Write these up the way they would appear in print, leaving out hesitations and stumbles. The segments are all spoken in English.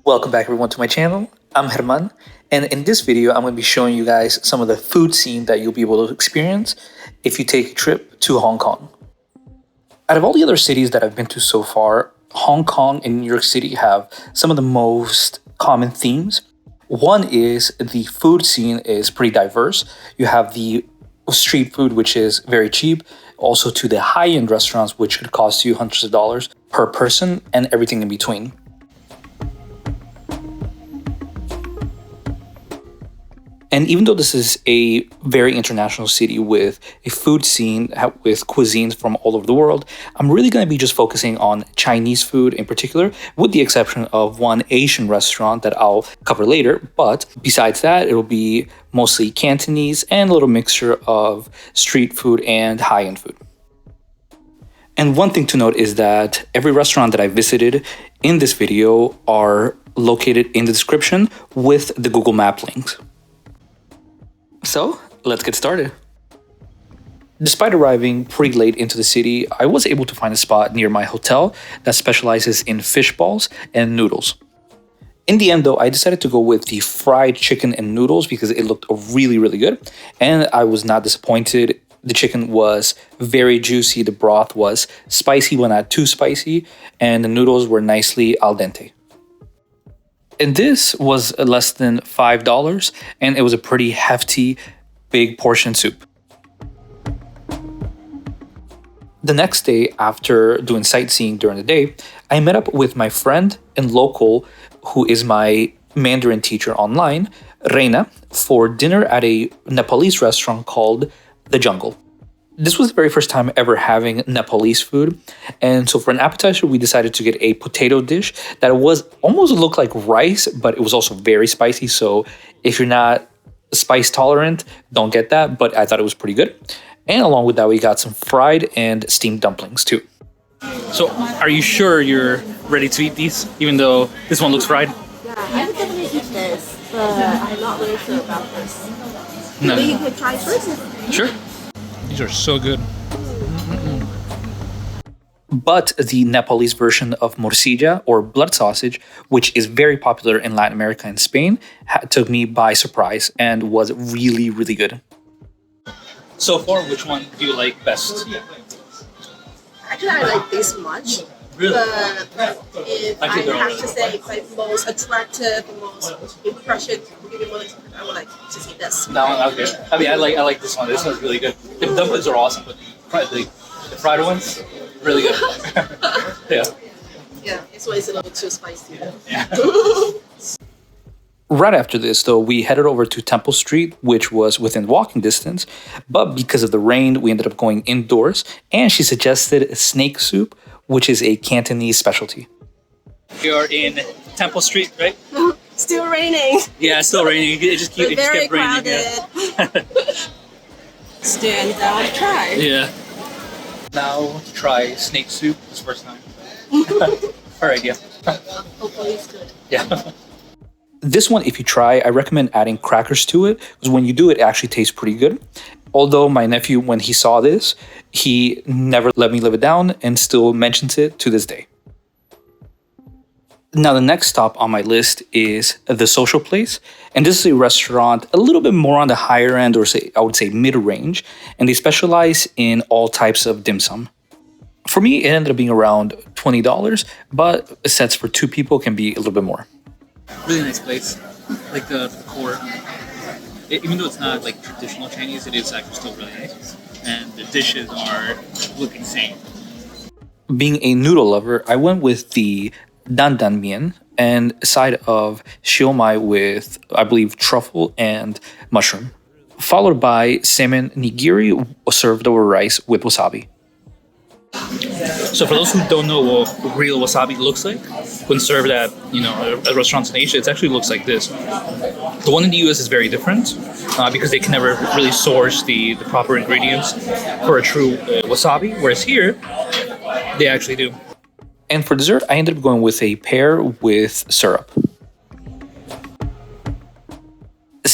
Welcome back everyone to my channel. I'm Herman, and in this video I'm going to be showing you guys some of the food scene that you'll be able to experience if you take a trip to Hong Kong. Out of all the other cities that I've been to so far, Hong Kong and New York City have some of the most common themes. One is the food scene is pretty diverse. You have the street food, which is very cheap, also to the high-end restaurants, which could cost you hundreds of dollars per person, and everything in between. And even though this is a very international city with a food scene with cuisines from all over the world, I'm really going to be just focusing on Chinese food in particular, with the exception of one Asian restaurant that I'll cover later. But besides that, it'll be mostly Cantonese and a little mixture of street food and high-end food. And one thing to note is that every restaurant that I visited in this video are located in the description with the Google Map links. So, let's get started. Despite arriving pretty late into the city, I was able to find a spot near my hotel that specializes in fish balls and noodles. In the end though, I decided to go with the fried chicken and noodles because it looked really good, and I was not disappointed. The chicken was very juicy, the broth was spicy but not too spicy, and the noodles were nicely al dente. And this was less than $5, and it was a pretty hefty, big portion soup. The next day, after doing sightseeing during the day, I met up with my friend and local, who is my Mandarin teacher online, Reina, for dinner at a Nepalese restaurant called The Jungle. This was the very first time ever having Nepalese food, and so for an appetizer we decided to get a potato dish that was almost looked like rice, but it was also very spicy, so if you're not spice tolerant, don't get that, but I thought it was pretty good. And along with that we got some fried and steamed dumplings too. So are you sure you're ready to eat these, even though this one looks fried? Yeah, I would definitely eat this, but I'm not really sure about this. No. Maybe you could try first. Sure. These are so good. But the Nepalese version of morcilla, or blood sausage, which is very popular in Latin America and Spain, took me by surprise and was really good. So far, which one do you like best? Actually, I like this much. Really? But if I have to say like most attractive, most impression, I would like to see this. No, okay. I mean, I like this one. This one's really good. The dumplings are awesome, but the fried ones, really good. Yeah. Yeah, this one is a little too spicy. Yeah. Right after this, though, we headed over to Temple Street, which was within walking distance, but because of the rain, we ended up going indoors, and she suggested snake soup, which is a Cantonese specialty. We are in Temple Street, right? Still raining. Yeah, it's still raining. It just kept raining. Crowded. Yeah. Stand down, try. Yeah. Now try snake soup this first time. All right, yeah. Hopefully it's good. Yeah. This one, if you try, I recommend adding crackers to it, because when you do it actually tastes pretty good. Although my nephew, when he saw this, he never let me live it down and still mentions it to this day. Now, the next stop on my list is The Social Place, and this is a restaurant a little bit more on the higher end, or I would say mid-range, and they specialize in all types of dim sum. For me, it ended up being around $20, but sets for two people can be a little bit more. Really nice place, like the decor. Even though it's not like traditional Chinese, it is actually still really nice, and the dishes look insane. Being a noodle lover, I went with the dan dan mian and a side of siomai with, I believe, truffle and mushroom, followed by salmon nigiri served over rice with wasabi. So for those who don't know what real wasabi looks like, when served at at restaurants in Asia, it actually looks like this. The one in the US is very different because they can never really source the proper ingredients for a true wasabi, whereas here, they actually do. And for dessert, I ended up going with a pear with syrup.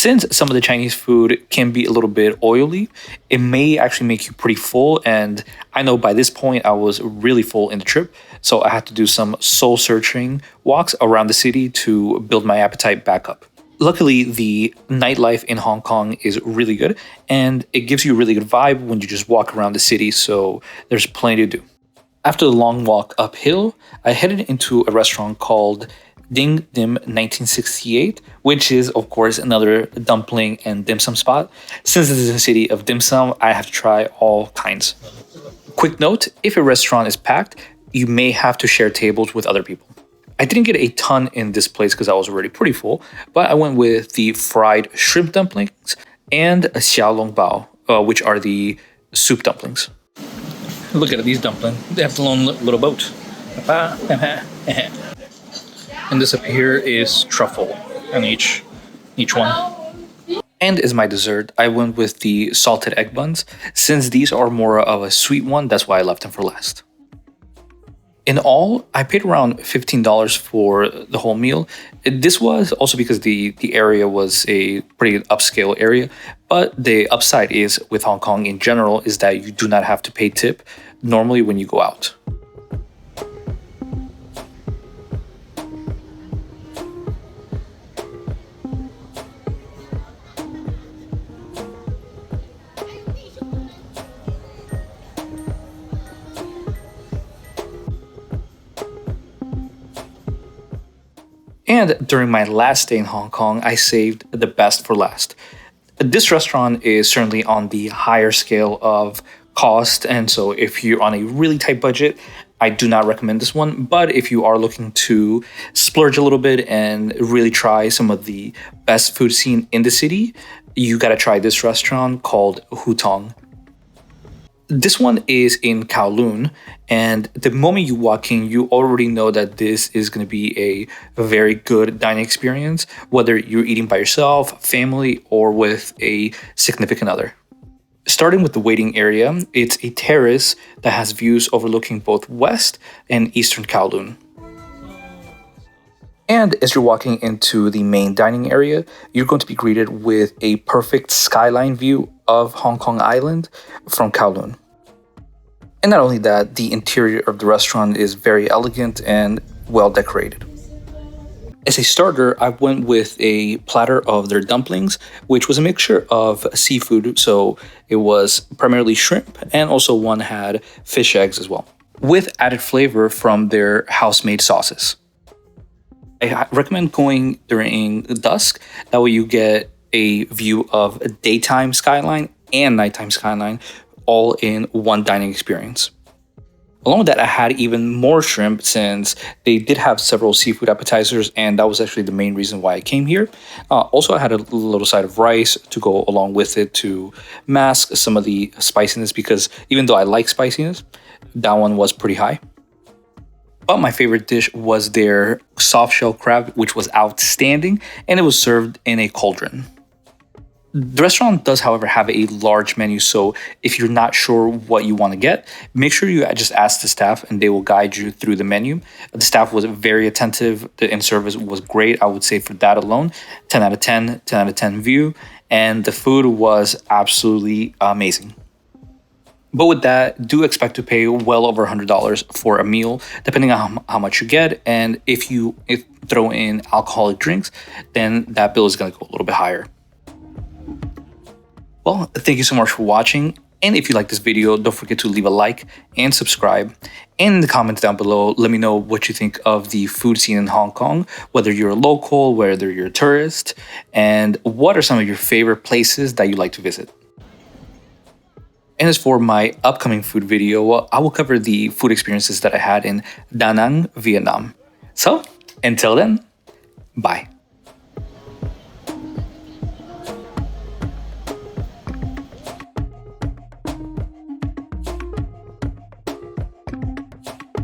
Since some of the Chinese food can be a little bit oily, it may actually make you pretty full. And I know by this point I was really full in the trip, so I had to do some soul searching walks around the city to build my appetite back up. Luckily, the nightlife in Hong Kong is really good, and it gives you a really good vibe when you just walk around the city, so there's plenty to do. After the long walk uphill, I headed into a restaurant called Ding Dim 1968, which is, of course, another dumpling and dim sum spot. Since this is a city of dim sum, I have to try all kinds. Quick note, if a restaurant is packed, you may have to share tables with other people. I didn't get a ton in this place because I was already pretty full, but I went with the fried shrimp dumplings and a xiaolongbao, which are the soup dumplings. Look at these dumplings. They have their own little boat. And this up here is truffle on each one. And as my dessert, I went with the salted egg buns. Since these are more of a sweet one, that's why I left them for last. In all, I paid around $15 for the whole meal. This was also because the area was a pretty upscale area, but the upside is with Hong Kong in general is that you do not have to pay tip normally when you go out. And during my last day in Hong Kong, I saved the best for last. This restaurant is certainly on the higher scale of cost, and so if you're on a really tight budget, I do not recommend this one. But if you are looking to splurge a little bit and really try some of the best food scene in the city, you gotta try this restaurant called Hutong. This one is in Kowloon, and the moment you walk in, you already know that this is going to be a very good dining experience, whether you're eating by yourself, family, or with a significant other. Starting with the waiting area, it's a terrace that has views overlooking both west and eastern Kowloon. And as you're walking into the main dining area, you're going to be greeted with a perfect skyline view of Hong Kong Island from Kowloon. And not only that, the interior of the restaurant is very elegant and well decorated. As a starter, I went with a platter of their dumplings, which was a mixture of seafood, so it was primarily shrimp, and also one had fish eggs as well, with added flavor from their house-made sauces. I recommend going during dusk. That way you get a view of a daytime skyline and nighttime skyline all in one dining experience. Along with that, I had even more shrimp since they did have several seafood appetizers, and that was actually the main reason why I came here. Also, I had a little side of rice to go along with it to mask some of the spiciness, because even though I like spiciness, that one was pretty high. But my favorite dish was their soft shell crab, which was outstanding, and it was served in a cauldron. The restaurant does, however, have a large menu, so if you're not sure what you want to get, make sure you just ask the staff and they will guide you through the menu. The staff was very attentive, the in-service was great. I would say for that alone, 10 out of 10, 10 out of 10 view, and the food was absolutely amazing. But with that, do expect to pay well over $100 for a meal, depending on how much you get. And if you throw in alcoholic drinks, then that bill is going to go a little bit higher. Well, thank you so much for watching. And if you like this video, don't forget to leave a like and subscribe. And in the comments down below, let me know what you think of the food scene in Hong Kong, whether you're a local, whether you're a tourist, and what are some of your favorite places that you like to visit. And as for my upcoming food video, I will cover the food experiences that I had in Da Nang, Vietnam. So, until then, bye.